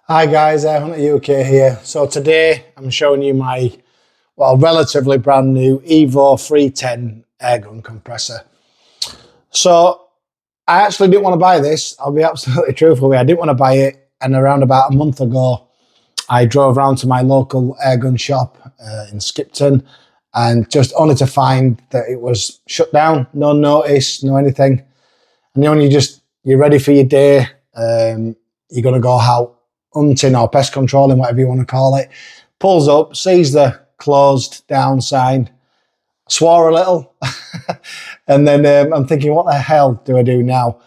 Hi guys, Hunter UK here. So today I'm showing you my, relatively brand new Evo 310 airgun compressor. So I actually didn't want to buy this. I'll be absolutely truthful with you. I didn't want to buy it. And around about a month ago, I drove around to my local airgun shop in Skipton and just only to find that it was shut down, no notice, no anything. And you're ready for your day. You're going to go out hunting or pest controlling, whatever you want to call it. Pulls up, sees the closed down sign, swore a little. And then I'm thinking, what the hell do I do now?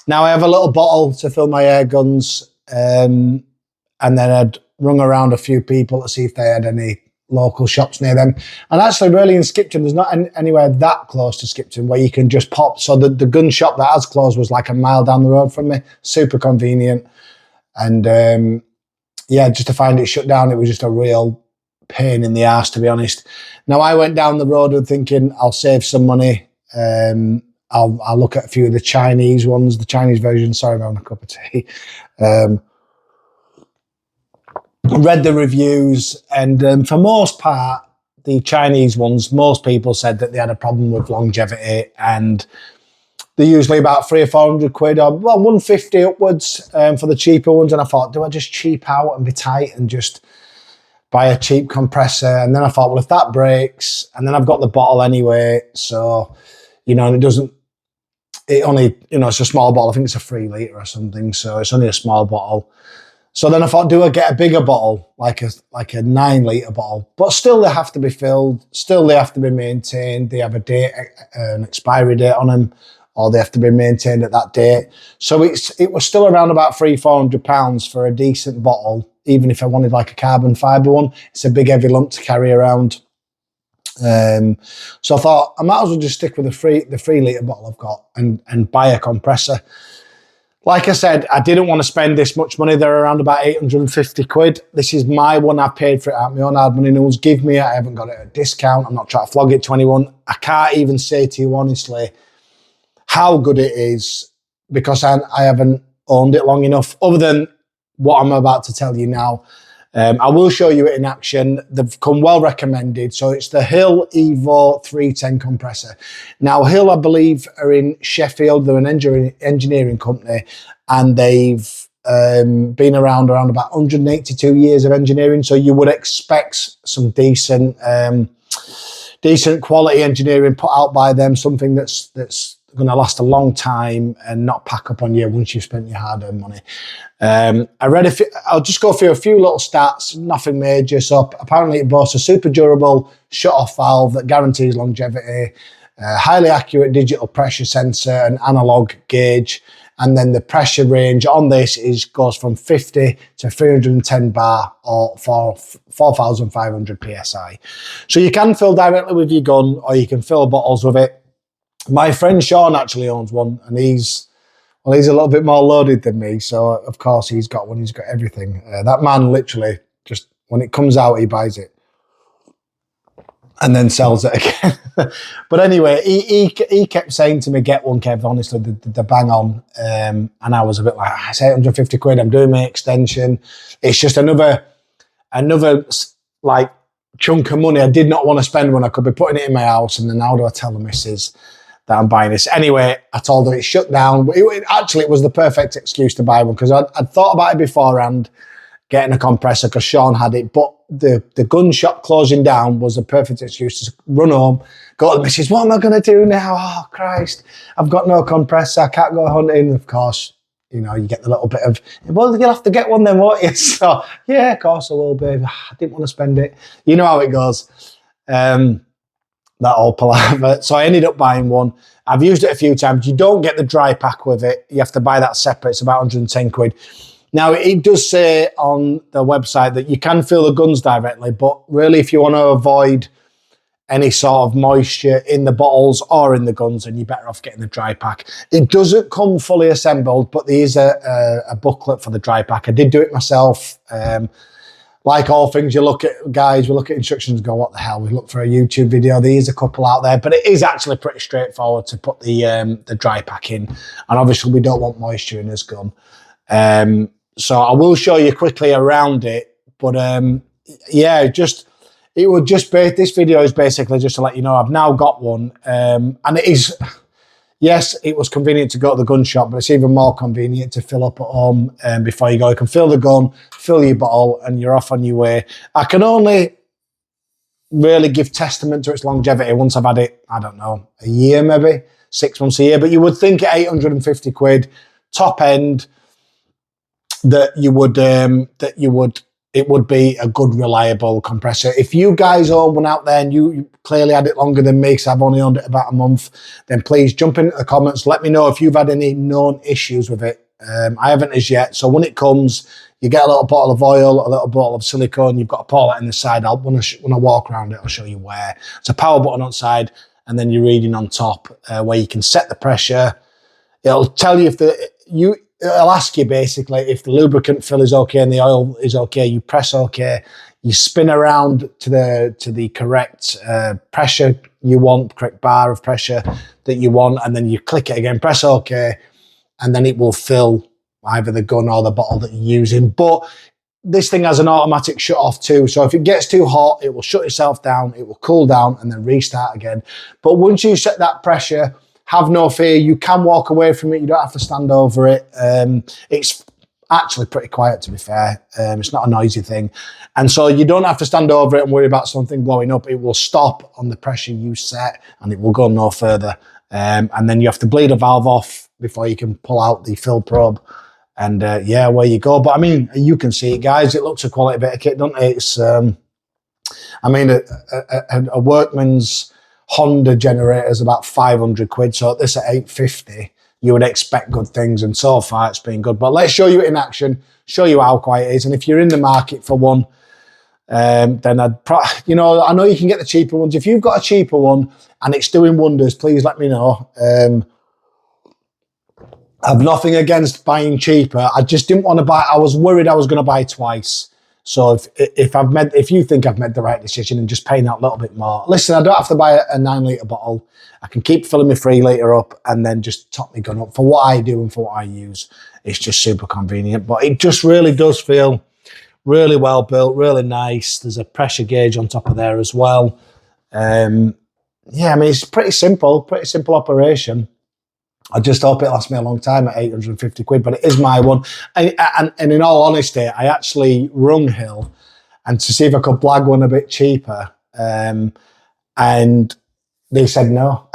Now I have a little bottle to fill my air guns. And then I'd rung around a few people to see if they had any local shops near them. And actually really in Skipton, there's not anywhere that close to Skipton where you can just pop. So the gun shop that has closed was like a mile down the road from me. Super convenient. And yeah, just to find it shut down, it was just a real pain in the arse, to be honest. Now I went down the road and thinking I'll save some money. I'll look at a few of the Chinese ones, the Chinese version. Sorry, I'm having a cup of tea. Read the reviews, and for most part, the Chinese ones, most people said that they had a problem with longevity, and they're usually about £300 or £400, or well, 150 upwards for the cheaper ones. And I thought, do I just cheap out and be tight and just buy a cheap compressor? And then I thought, well, if that breaks, and then I've got the bottle anyway, so and it only, it's a small bottle. I think it's a 3 litre or something, so it's only a small bottle. So then I thought, do I get a bigger bottle, like a 9 litre bottle? But still they have to be filled, still they have to be maintained. They have a date, an expiry date on them, or they have to be maintained at that date. So it was still around about £300-400 for a decent bottle, even if I wanted like a carbon fibre one. It's a big heavy lump to carry around. So I thought I might as well just stick with the 3 litre bottle I've got and buy a compressor. Like I said, I didn't want to spend this much money. They're around about 850 quid. This is my one. I've paid for it out of my own hard money. No one's give me it. I haven't got it at a discount. I'm not trying to flog it to anyone. I can't even say to you honestly how good it is because I haven't owned it long enough, other than what I'm about to tell you now. I will show you it in action. They've come well recommended. So it's the Hill Evo 310 compressor. Now Hill, I believe, are in Sheffield. They're an engineering company, and they've been around about 182 years of engineering. So you would expect some decent quality engineering put out by them, something that's going to last a long time and not pack up on you once you've spent your hard-earned money. I'll just go through a few little stats, nothing major. So apparently it boasts a super durable shut-off valve that guarantees longevity, highly accurate digital pressure sensor and analog gauge. And then the pressure range on this goes from 50 to 310 bar or 4,500 PSI. So you can fill directly with your gun, or you can fill bottles with it. My friend Sean actually owns one, and he's a little bit more loaded than me. So of course he's got one. He's got everything. That man literally just, when it comes out, he buys it and then sells it again. But anyway, he kept saying to me, get one, Kev, honestly, the bang on. And I was a bit like, it's 850 quid. I'm doing my extension. It's just another like chunk of money I did not want to spend when I could be putting it in my house. And then how do I tell the missus that I'm buying this? Anyway, I told her it's shut down. It was the perfect excuse to buy one, because I'd thought about it beforehand, getting a compressor, because Sean had it, but the gun shop closing down was the perfect excuse to run home, go to the missus, what am I going to do now? Oh, Christ, I've got no compressor, I can't go hunting. Of course, you get the little bit of, well, you'll have to get one then, won't you? So, yeah, of course I will, babe. I didn't want to spend it. You know how it goes. That old palaver. So I ended up buying one. I've used it a few times. You don't get the dry pack with it. You have to buy that separate. It's about 110 quid. Now, it does say on the website that you can fill the guns directly, but really if you want to avoid any sort of moisture in the bottles or in the guns, and you're better off getting the dry pack. It doesn't come fully assembled, but there is a booklet for the dry pack. I did do it myself. Like all things, we look at instructions and go, what the hell? We look for a YouTube video. There is a couple out there, but it is actually pretty straightforward to put the dry pack in. And obviously we don't want moisture in this gun. So I will show you quickly around it, but yeah, it would just be, this video is basically just to let you know I've now got one, and it is, yes, it was convenient to go to the gun shop, but it's even more convenient to fill up at home before you go. You can fill the gun, fill your bottle, and you're off on your way. I can only really give testament to its longevity once I've had it, I don't know, a year maybe, 6 months, a year, but you would think at 850 quid, top end, that it would be a good, reliable compressor. If you guys own one out there and you clearly had it longer than me, because I've only owned it about a month, then please jump into the comments. Let me know if you've had any known issues with it. I haven't as yet. So when it comes, you get a little bottle of oil, a little bottle of silicone. You've got to pour that in the side. When I walk around it, I'll show you where. It's a power button on the side, and then you're reading on top where you can set the pressure. It'll tell you it'll ask you basically if the lubricant fill is okay and the oil is okay. You press okay. You spin around to the correct pressure you want, correct bar of pressure that you want, and then you click it again, press okay, and then it will fill either the gun or the bottle that you're using. But this thing has an automatic shut off too. So if it gets too hot, it will shut itself down, it will cool down and then restart again. But once you set that pressure, have no fear. You can walk away from it. You don't have to stand over it. It's actually pretty quiet, to be fair. It's not a noisy thing. And so you don't have to stand over it and worry about something blowing up. It will stop on the pressure you set and it will go no further. And then you have to bleed a valve off before you can pull out the fill probe. And yeah, where you go. But I mean, you can see it, guys. It looks a quality bit of kit, doesn't it? It's, I mean, a workman's Honda generator is about 500 quid. So at this at 850, you would expect good things. And so far it's been good. But let's show you it in action, show you how quiet it is. And if you're in the market for one, then I'd I know you can get the cheaper ones. If you've got a cheaper one and it's doing wonders, please let me know. I've nothing against buying cheaper. I just didn't want to buy. I was worried I was going to buy twice. So if you think I've made the right decision and just paying that little bit more, listen, I don't have to buy a 9 litre bottle. I can keep filling my 3 litre up and then just top my gun up for what I do and for what I use. It's just super convenient, but it just really does feel really well built, really nice. There's a pressure gauge on top of there as well. Yeah, I mean, it's pretty simple operation. I just hope it lasts me a long time at 850 quid, but it is my one. And in all honesty, I actually rung Hill and to see if I could blag one a bit cheaper. And they said no.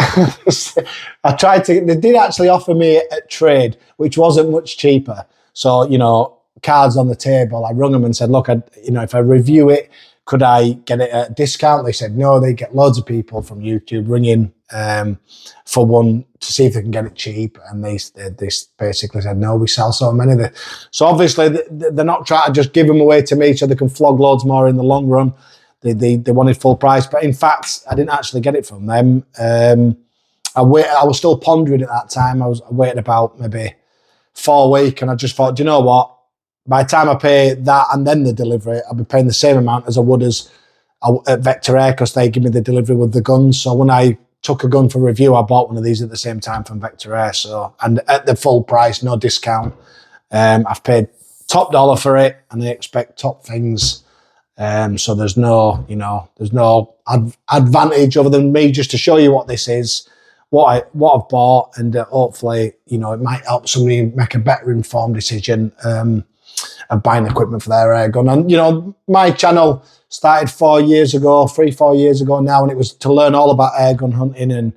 They did actually offer me a trade, which wasn't much cheaper. So, cards on the table, I rung them and said, look, if I review it, could I get it at a discount? They said no, they get loads of people from YouTube ringing for one to see if they can get it cheap. And they basically said, no, we sell so many. So obviously they're not trying to just give them away to me so they can flog loads more in the long run. They wanted full price. But in fact, I didn't actually get it from them. I was still pondering at that time. I waited about maybe 4 weeks and I just thought, do you know what? By the time I pay that and then the delivery, I'll be paying the same amount as I would at Vector Air because they give me the delivery with the guns. So when I took a gun for review, I bought one of these at the same time from Vector Air. So, and at the full price, no discount. I've paid top dollar for it and I expect top things. So there's no advantage other than me just to show you what this is, what I've bought, and hopefully, it might help somebody make a better informed decision of buying equipment for their air gun. And, my channel started 4 years ago, 4 years ago now, and it was to learn all about air gun hunting and,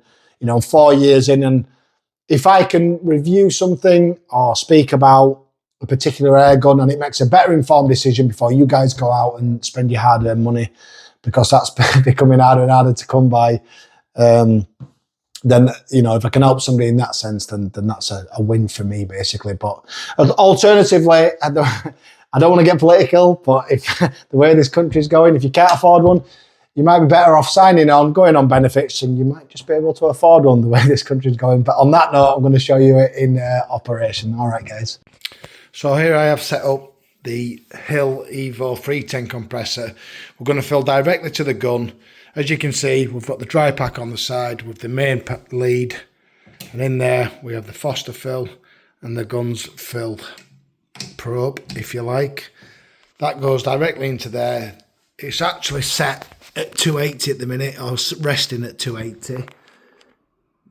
4 years in. And if I can review something or speak about a particular air gun and it makes a better informed decision before you guys go out and spend your hard-earned money, because that's becoming harder and harder to come by, then, if I can help somebody in that sense, then that's a win for me, basically. But alternatively, I don't want to get political, but if the way this country's going, if you can't afford one, you might be better off going on benefits, and you might just be able to afford one the way this country's going. But on that note, I'm going to show you it in operation. All right, guys. So here I have set up the Hill Evo 310 compressor. We're going to fill directly to the gun. As you can see, we've got the dry pack on the side with the main lead, and in there we have the Foster fill and the gun's filled probe, if you like. That goes directly into there. It's actually set at 280 at the minute, or resting at 280.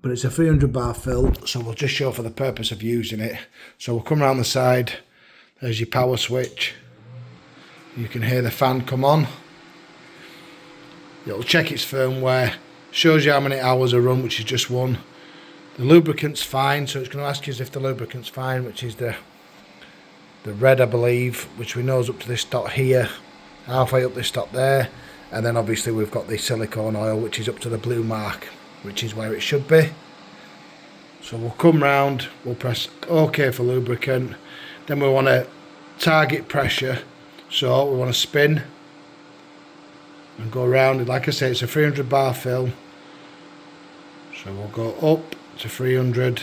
But it's a 300 bar fill, so we'll just show for the purpose of using it. So we'll come around the side. There's your power switch. You can hear the fan come on. It'll check its firmware. Shows you how many hours are run, which is just one. The lubricant's fine, so it's going to ask you if the lubricant's fine, which is the red, I believe, which we know is up to this dot here, halfway up this dot there. And then obviously we've got the silicone oil, which is up to the blue mark, which is where it should be. So we'll come round, we'll press OK for lubricant. Then we want to target pressure, so we want to spin and go around. Like I say, it's a 300 bar fill, so we'll go up to 300,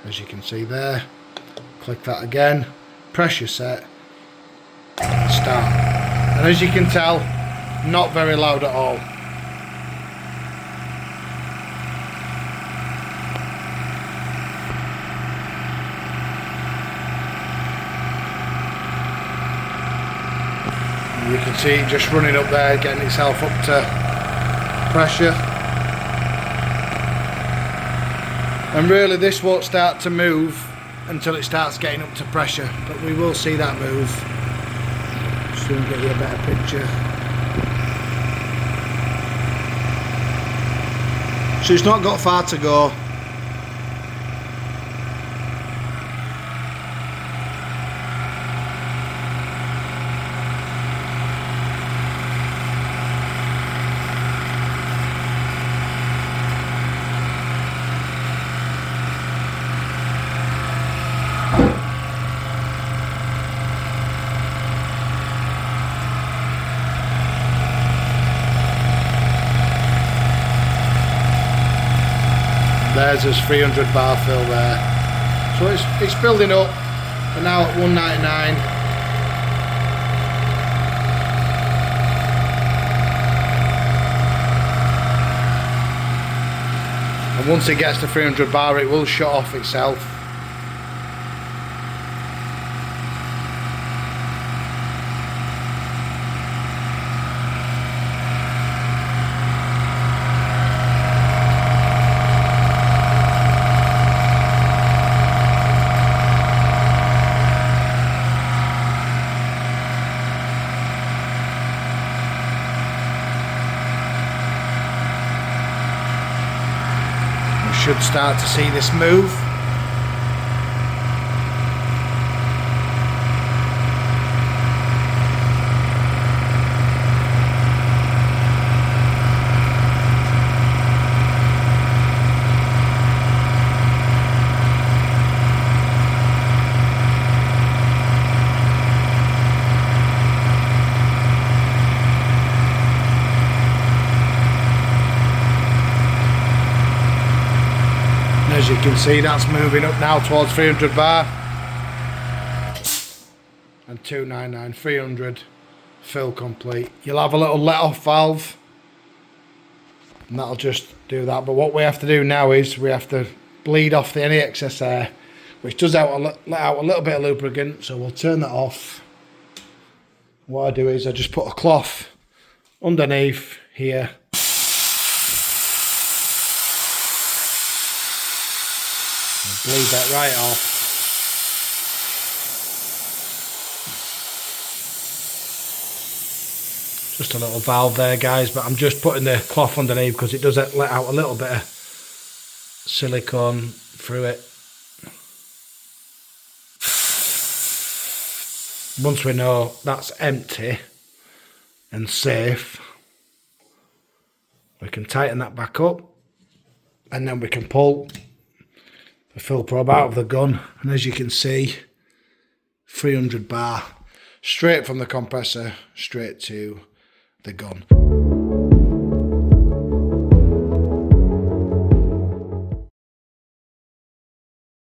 as you can see there. Click that again, pressure set, and start. And as you can tell, not very loud at all. You can see it just running up there, getting itself up to pressure. And really this won't start to move until it starts getting up to pressure, but we will see that move. Soon get you a better picture. So it's not got far to go. There's his 300 bar fill there. So it's building up. We're now at 199. And once it gets to 300 bar, it will shut off itself. Should start to see this move. As you can see, that's moving up now towards 300 bar. And 299, 300, fill complete. You'll have a little let off valve, and that'll just do that. But what we have to do now is we have to bleed off any excess air, which does let out a little bit of lubricant, so we'll turn that off. What I do is I just put a cloth underneath here. Bleed that right off. Just a little valve there, guys, but I'm just putting the cloth underneath because it does let out a little bit of silicone through it. Once we know that's empty and safe, we can tighten that back up, and then we can pull the fill probe out of the gun, and as you can see, 300 bar straight from the compressor straight to the gun.